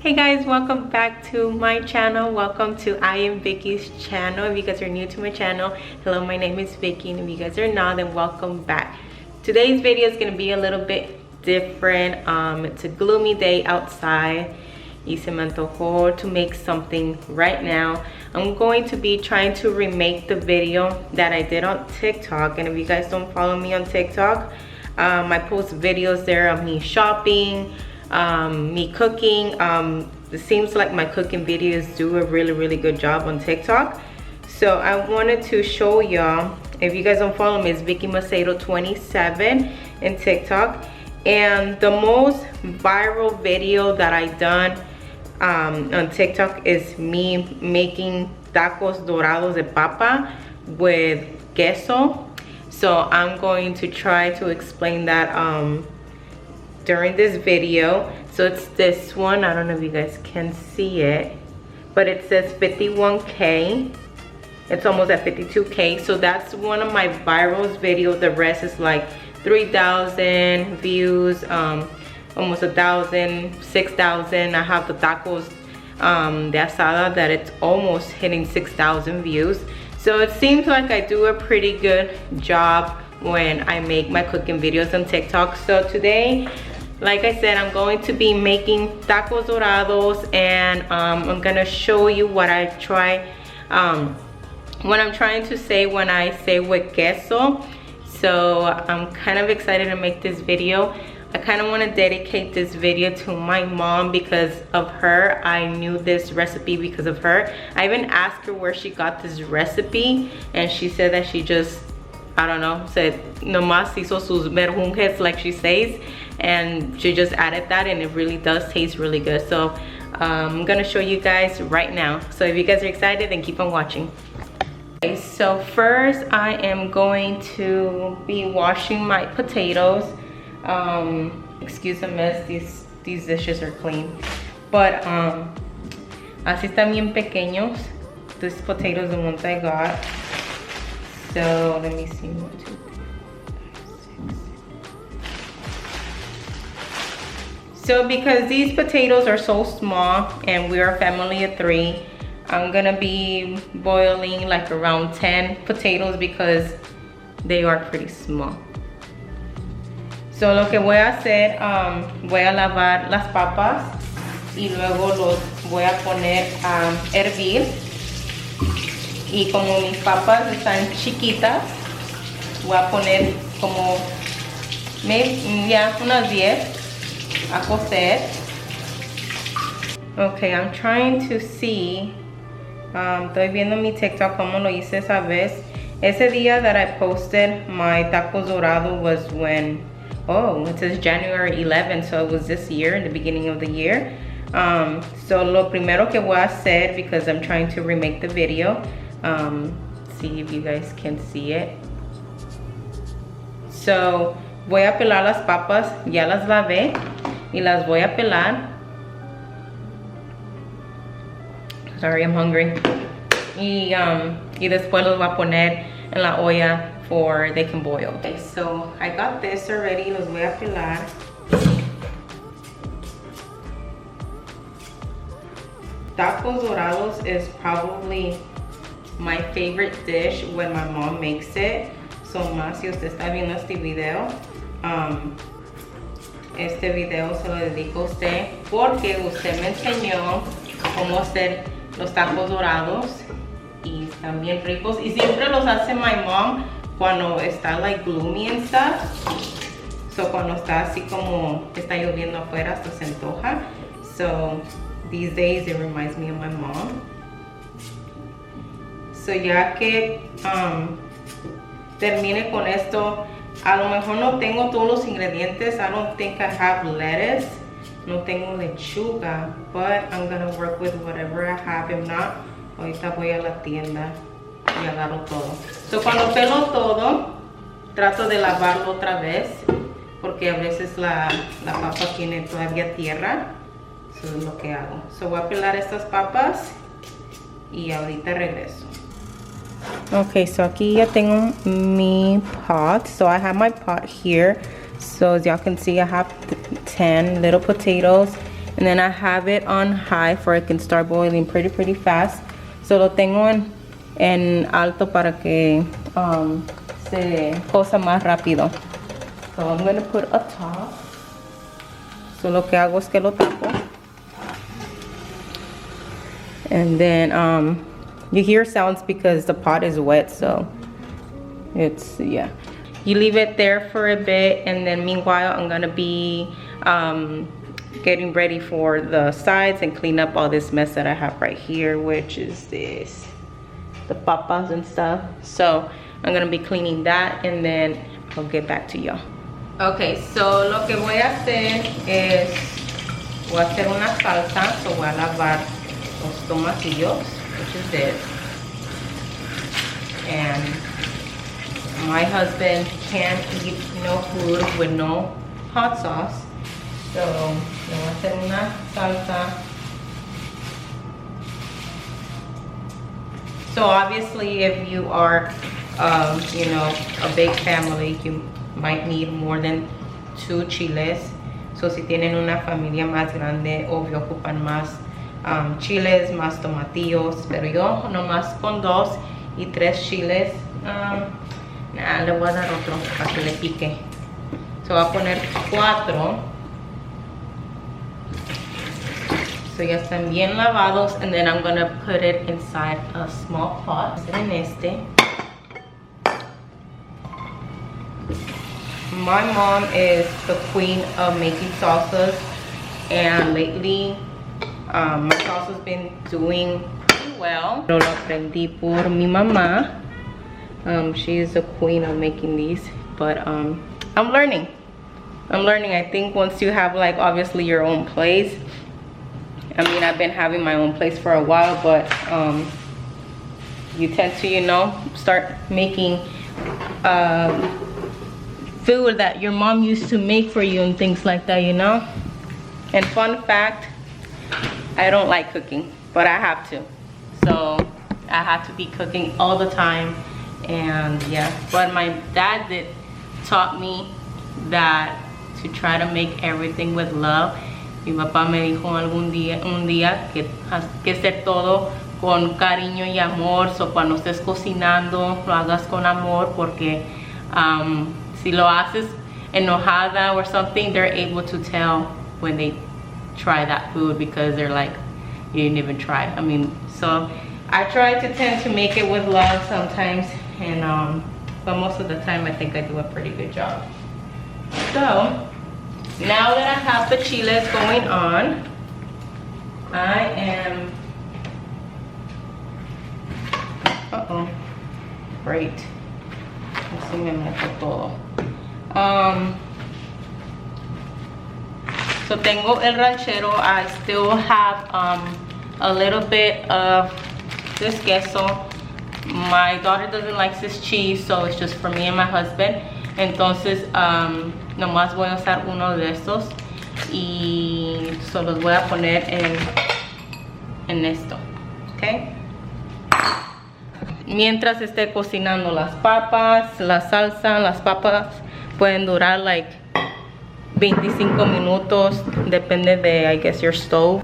Hey guys, welcome back to my channel. Welcome to I am Vicky's channel. If you guys are new to my channel, hello, my name is Vicky, and if you guys are not, then welcome back. Today's video is going to be a little bit different. It's a gloomy day outside y se me antojó to make something right now. I'm going to be trying to remake the video that I did on TikTok, and if you guys don't follow me on TikTok, I post videos there of me shopping, me cooking. It seems like my cooking videos do a really good job on TikTok. So I wanted to show y'all, if you guys don't follow me, it's Vicky Macedo 27 in TikTok. And the most viral video that I done on TikTok is me making tacos dorados de papa with queso. So I'm going to try to explain that during this video. So it's this one. I don't know if you guys can see it, but it says 51K. It's almost at 52K. So that's one of my virals video. The rest is like 3,000 views, almost 1,000, 6,000. I have the tacos de asada that it's almost hitting 6,000 views. So it seems like I do a pretty good job when I make my cooking videos on TikTok. So today, like I said, I'm going to be making tacos dorados, and I'm gonna show you what I try, what I'm trying to say when I say with queso. So I'm kind of excited to make this video. I kind of want to dedicate this video to my mom. Because of her, I knew this recipe because of her. I even asked her where she got this recipe, and she said that she just, I don't know, said nomás hizo sus merjunjes, like she says, and she just added that, and it really does taste really good. So I'm gonna show you guys right now. So if you guys are excited, then keep on watching. Okay, so first I am going to be washing my potatoes. Excuse the mess, these dishes are clean, but así están bien pequeños. These potatoes, the ones I got. So let me see, 1, 2, 3, 4, 5, 6. So because these potatoes are so small and we are a family of 3, I'm gonna be boiling like around 10 potatoes because they are pretty small. So lo que voy a hacer, voy a lavar las papas y luego los voy a poner a hervir. Y como mis papas están chiquitas, voy a poner como ya unas 10 a cocer. Okay, I'm trying to see. Estoy viendo mi TikTok como lo hice esa vez. Ese día that I posted my tacos dorado was when, oh, it says January 11, so it was this year, in the beginning of the year. So lo primero que voy a hacer, because I'm trying to remake the video, see if you guys can see it. So voy a pelar las papas, ya las lavé y las voy a pelar. Sorry, I'm hungry. Y después los voy a poner en la olla for they can boil. Okay, so I got this already. Los voy a pelar. Tacos dorados is probably my favorite dish when my mom makes it. So más si usted está viendo este video, este video se lo dedico a usted porque usted me enseñó cómo hacer los tacos dorados y están bien ricos, y siempre los hace my mom cuando está like gloomy and stuff. So cuando está así como está lloviendo afuera, hasta se antoja. So these days it reminds me of my mom. So ya que termine con esto, a lo mejor no tengo todos los ingredientes. I don't think I have lettuce. No tengo lechuga, but I'm gonna work with whatever I have. If not, ahorita voy a la tienda y agarro todo. So cuando pelo todo, trato de lavarlo otra vez porque a veces la papa tiene todavía tierra. Eso es lo que hago. So voy a pelar estas papas y ahorita regreso. Okay, so aquí ya tengo mi pot. So I have my pot here. So as y'all can see, I have 10 little potatoes, And then I have it on high for it can start boiling pretty fast. So lo tengo en alto para que se cosa más rápido. So I'm going to put a top. So lo que hago es que lo tapo. And then you hear sounds because the pot is wet, so it's, yeah. You leave it there for a bit, and then meanwhile I'm gonna be getting ready for the sides and clean up all this mess that I have right here, which is this, the papas and stuff. So I'm gonna be cleaning that, and then I'll get back to y'all. Okay, so lo que voy a hacer es, voy a hacer una salsa, so voy a lavar los tomatillos, which is this. And my husband can't eat no food with no hot sauce. So, voy a hacer una salsa. So obviously if you are, you know, a big family, you might need more than 2 chiles. So si tienen una familia más grande, obvio ocupan más chiles, más tomatillos, pero yo nomás con 2 y 3 chiles, le voy a dar otro para que le pique. So voy a poner 4. So ya están bien lavados, and then I'm gonna put it inside a small pot. En este. My mom is the queen of making salsas, and lately my salsa's been doing pretty well. Lo aprendí por mi mamá. She is the queen of making these, but I'm learning. I think once you have, like, obviously your own place. I mean, I've been having my own place for a while, but you tend to, you know, start making food that your mom used to make for you and things like that, you know. And fun fact, I don't like cooking, but I have to. So I have to be cooking all the time. And yeah, but my dad taught me that to try to make everything with love. Mi papá me dijo un día que hay que hacer todo con cariño y amor. So cuando estés cocinando, lo hagas con amor, porque si lo haces enojada or something, they're able to tell when they try that food, because they're like, you didn't even try. I mean, so I try to tend to make it with love sometimes, and but most of the time I think I do a pretty good job. So now that I have the chiles going on, I am, great. Así me meto todo. So tengo el ranchero. I still have a little bit of this queso. My daughter doesn't like this cheese, so it's just for me and my husband. Entonces nomás voy a usar uno de estos y solo los voy a poner en esto, ¿ok? Mientras esté cocinando las papas, la salsa, las papas pueden durar like 25 minutos, depende de, I guess, your stove.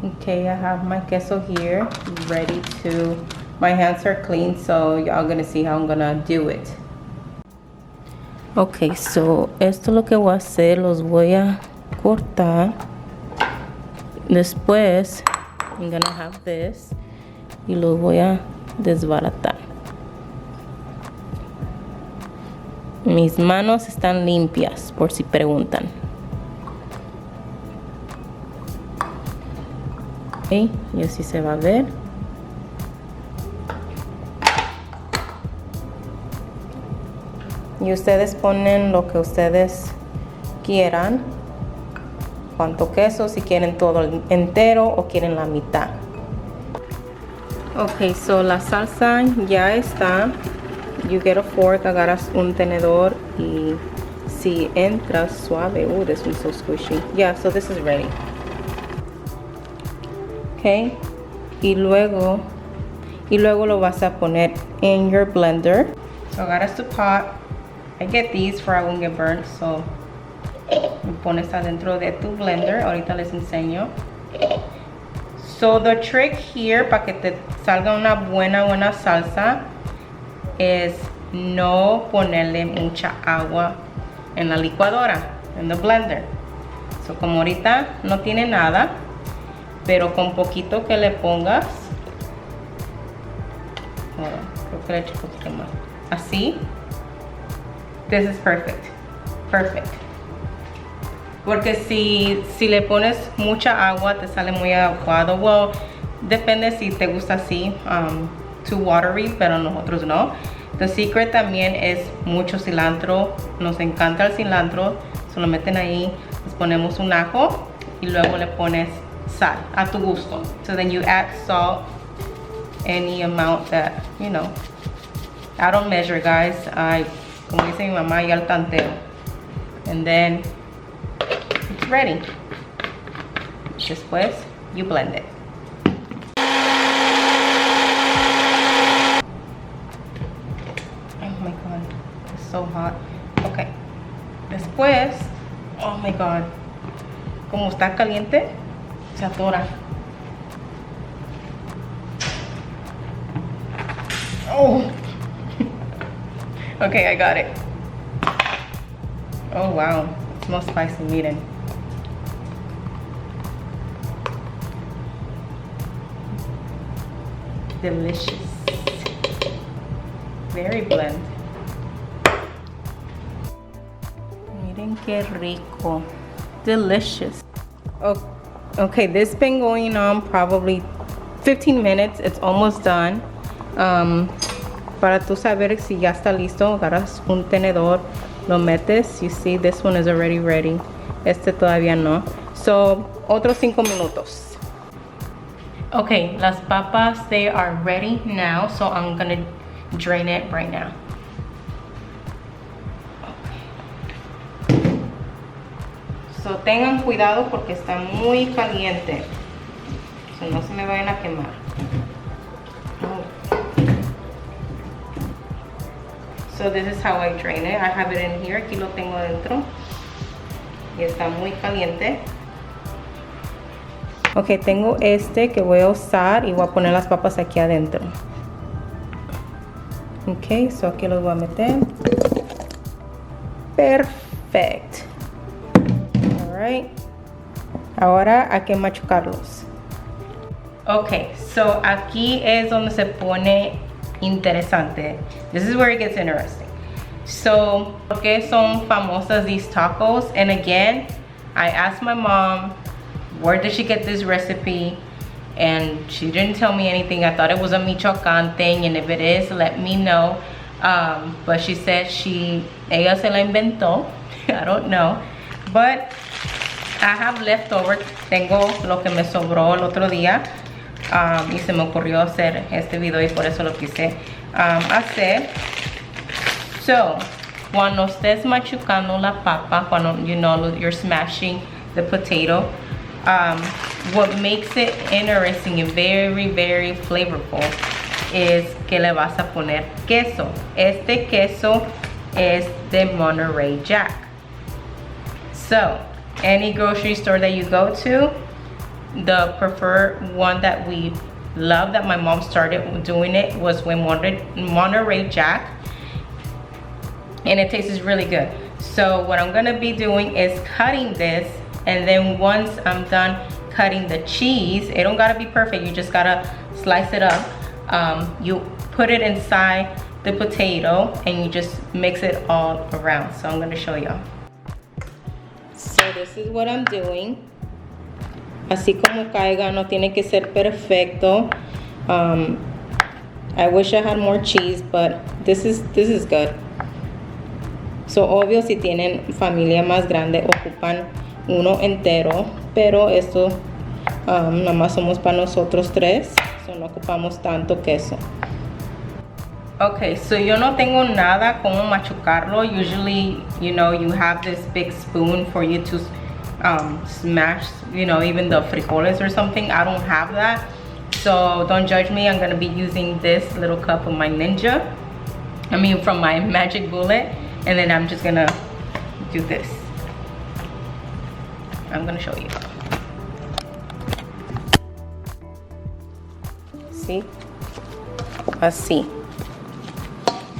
Okay, I have my queso here, ready to, my hands are clean, so y'all gonna see how I'm gonna do it. Okay, so esto es lo que voy a hacer, los voy a cortar. Después, I'm gonna have this y los voy a desbaratar. Mis manos están limpias, por si preguntan. Okay, y así se va a ver. Y ustedes ponen lo que ustedes quieran. Cuánto queso, si quieren todo entero o quieren la mitad. Ok, so la salsa ya está. You get a fork, agarras un tenedor y si entra suave. Oh, this one's so squishy. Yeah, so this is ready. Ok, y luego lo vas a poner in your blender. So agarras tu pot. I get these for I won't get burnt, so Lo pones adentro de tu blender. Ahorita les enseño. So the trick here para que te salga una buena salsa es no ponerle mucha agua en la licuadora, en the blender. So como ahorita no tiene nada, pero con poquito que le pongas, creo que le eché un poquito más. Así, this is perfect. Porque si le pones mucha agua te sale muy aguado. Well, depende si te gusta así, too watery, pero nosotros no. The secret también es mucho cilantro. Nos encanta el cilantro. Se lo meten ahí, les ponemos un ajo y luego le pones sal a tu gusto. So then you add salt any amount that, you know. I don't measure, guys. Como dice mi mamá, yo al tanteo. And then it's ready. Después, you blend it. Oh my god, it's so hot. Okay. Después, oh my god, como está caliente, se atora. Oh. Okay, I got it. Oh wow, it smells spicy, miren. Delicious. Very blend. Miren qué rico. Delicious. Oh, okay, this has been going on probably 15 minutes. It's almost done. Para tú saber si ya está listo, agarras un tenedor, lo metes. You see, this one is already ready. Este todavía no. So, otros 5 minutos. Okay, las papas, they are ready now. So, I'm gonna drain it right now. Okay. So, tengan cuidado porque está muy caliente. So, no se me vayan a quemar. So this is how I drain it. I have it in here. Aquí lo tengo dentro. Y está muy caliente. Ok, tengo este que voy a usar y voy a poner las papas aquí adentro. Ok, so aquí los voy a meter. Perfect. Alright. Ahora hay que machucarlos. Ok, so aquí es donde se pone interesante. This is where it gets interesting. So, ¿por qué son famosas these tacos? And again, I asked my mom, where did she get this recipe? And she didn't tell me anything. I thought it was a Michoacan thing, and if it is, let me know. But she said ella se la inventó. I don't know. But I have leftover. Tengo lo que me sobró el otro día. Y se me ocurrió hacer este video y por eso lo quise hacer. So, cuando estés machucando la papa, cuando you're smashing the potato, what makes it interesting and very flavorful is que le vas a poner queso. Este queso es de Monterey Jack. So, any grocery store that you go to, the preferred one that we love, that my mom started doing it, was with Monterey Jack, and it tastes really good. So what I'm gonna be doing is cutting this, and then once I'm done cutting the cheese, it don't gotta be perfect, you just gotta slice it up. You put it inside the potato and you just mix it all around. So I'm gonna show y'all. So this is what I'm doing. Así como caiga, no tiene que ser perfecto. I wish I had more cheese, but this is good. So obvio, si tienen familia más grande, ocupan uno entero, pero esto nada más somos para nosotros tres, so no ocupamos tanto queso. Okay, so yo no tengo nada como machucarlo. Usually, you have this big spoon for you to smash, even the frijoles or something. I don't have that, so don't judge me. I'm gonna be using this little cup of my from my magic bullet, and then I'm just gonna do this. I'm gonna show you. ¿Sí? Así.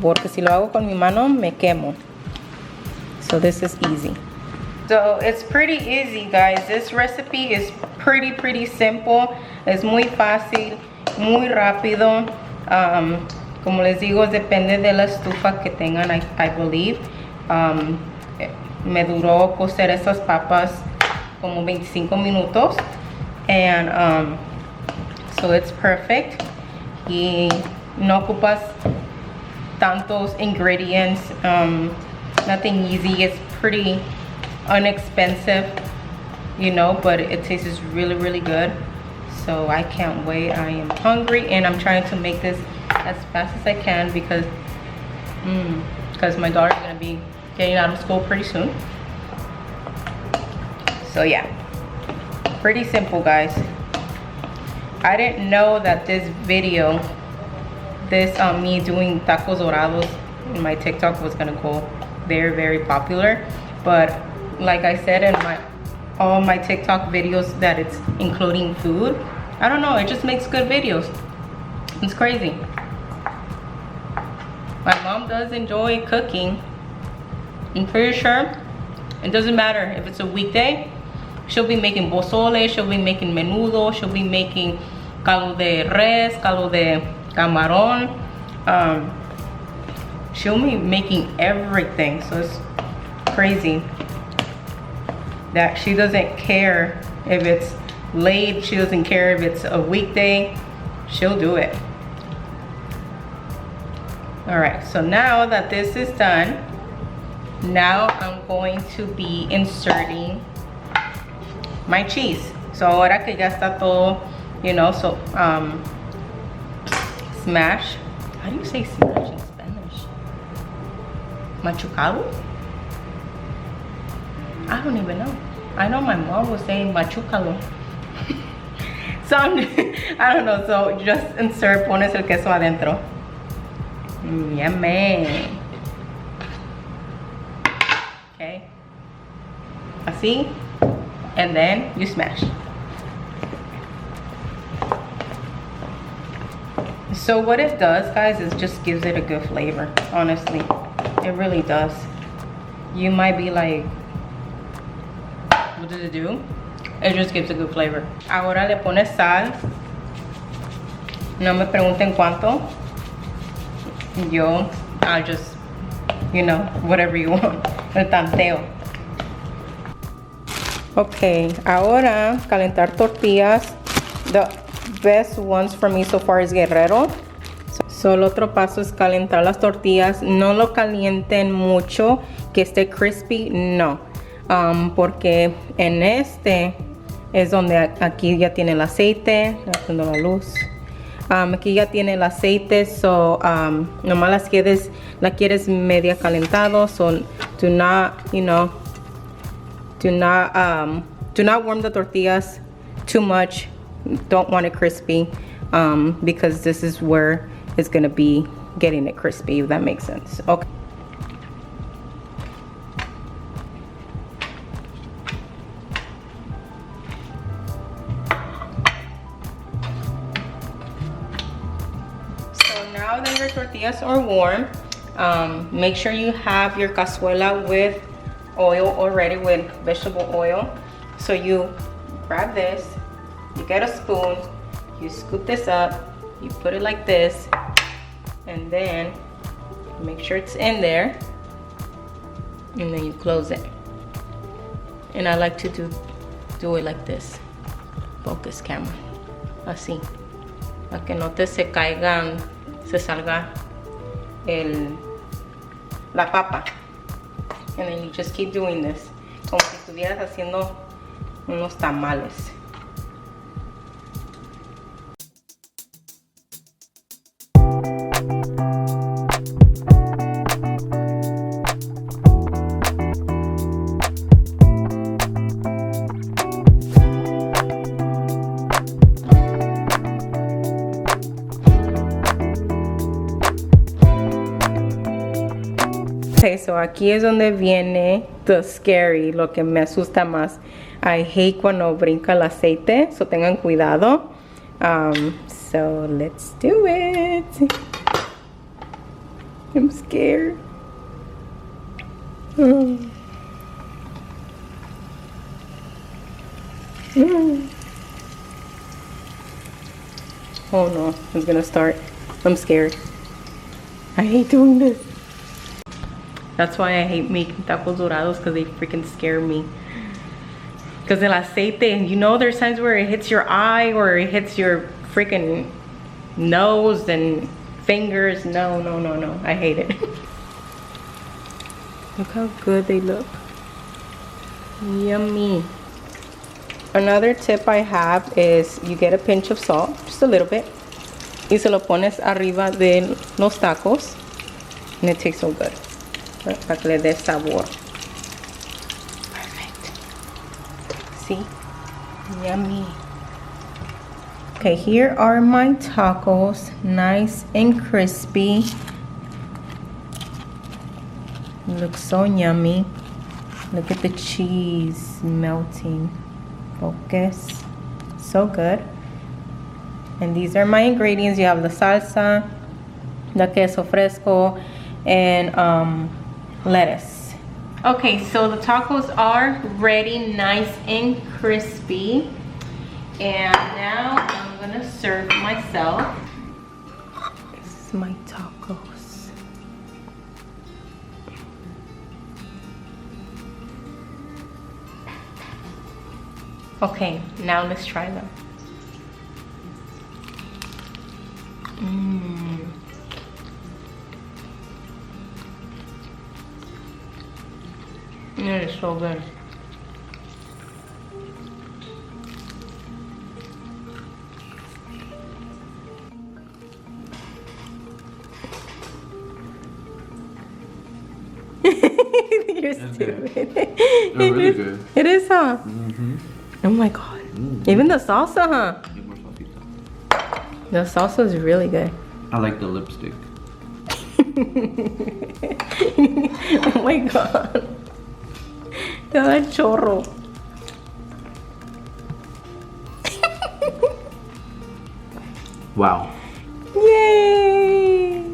Porque si lo hago con mi mano, me quemo. So this is easy. So it's pretty easy, guys. This recipe is pretty simple. Es muy fácil, muy rápido. Como les digo, depende de la estufa que tengan, I believe. Me duró cocer estas papas como 25 minutos. And so it's perfect. Y no ocupas tantos ingredients. Nothing easy. It's pretty inexpensive, you know, but it tastes really good. So I can't wait. I am hungry and I'm trying to make this as fast as I can because my daughter's gonna be getting out of school pretty soon. So yeah, pretty simple, guys. I didn't know that this video, me doing tacos dorados in my TikTok was gonna go very popular, but like I said in all my TikTok videos that it's including food, I don't know, it just makes good videos. It's crazy. My mom does enjoy cooking. I'm pretty sure it doesn't matter if it's a weekday, she'll be making pozole, she'll be making menudo, she'll be making caldo de res, caldo de camarón. She'll be making everything. So it's crazy that she doesn't care if it's late, she doesn't care if it's a weekday, she'll do it. All right, so now that this is done, now I'm going to be inserting my cheese. So ahora que ya está todo, you know, so smash. How do you say smash in Spanish? Machucado? I don't even know. I know my mom was saying machucalo. So I don't know, so just insert, pones el queso adentro. Yummy. Okay. Así. And then you smash. So what it does, guys, is just gives it a good flavor. Honestly, it really does. You might be like, what does it do? It just gives a good flavor. Ahora le pones sal. No me pregunten cuánto. I'll just, you know, whatever you want. El tanteo. Okay, ahora calentar tortillas. The best ones for me so far is Guerrero. So el otro paso es calentar las tortillas. No lo calienten mucho, que esté crispy, no. Porque en este es donde aquí ya tiene el aceite. Haciendo la luz. Aquí ya tiene el aceite, so nomás la quieres media calentado, so do not, you know, do not warm the tortillas too much. Don't want it crispy, because this is where it's gonna be getting it crispy, if that makes sense. Okay. Now that your tortillas are warm, make sure you have your cazuela with oil already, with vegetable oil. So you grab this, you get a spoon, you scoop this up, you put it like this, and then make sure it's in there, and then you close it. And I like to do it like this. Focus camera. Así. Para que no te se caigan, se salga la papa. And then you just keep doing this, como si estuvieras haciendo unos tamales. Okay, so aquí es donde viene the scary, lo que me asusta más. I hate cuando brinca el aceite, so tengan cuidado. So let's do it. I'm scared. Oh no, it's gonna start. I'm scared. I hate doing this. That's why I hate making tacos dorados, because they freaking scare me. Because el aceite, you know, there's times where it hits your eye or it hits your freaking nose and fingers. No, no, no, no. I hate it. Look how good they look. Yummy. Another tip I have is you get a pinch of salt, just a little bit, y se lo pones arriba de los tacos, and it tastes so good. Para que le dé sabor. Perfect. See? Yummy. Okay, here are my tacos, nice and crispy. Looks so yummy. Look at the cheese melting. Focus. So good. And these are my ingredients. You have the salsa, the queso fresco, and lettuce. Okay, so the tacos are ready, nice and crispy. And now I'm gonna serve myself. This is my tacos. Okay, now let's try them. It is so good. You're stupid. They're really good. It is, huh? Mm-hmm. Oh my god. Even the salsa, huh? Need more salsita. The salsa is really good. I like the lipstick. Oh my god. Te da el chorro. Wow. Yay!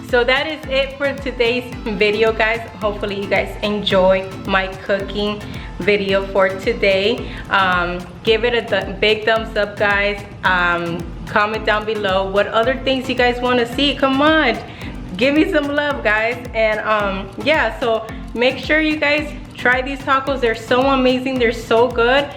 So that is it for today's video, guys. Hopefully you guys enjoy my cooking video for today. Give it a big thumbs up, guys. Comment down below what other things you guys want to see. Come on, give me some love, guys. And yeah, so make sure you guys try these tacos. They're so amazing, they're so good.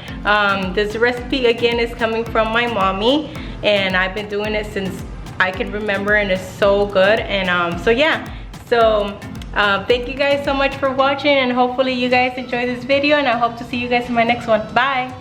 This recipe again is coming from my mommy, and I've been doing it since I can remember, and it's so good. And so yeah, so thank you guys so much for watching, and hopefully you guys enjoy this video, and I hope to see you guys in my next one. Bye.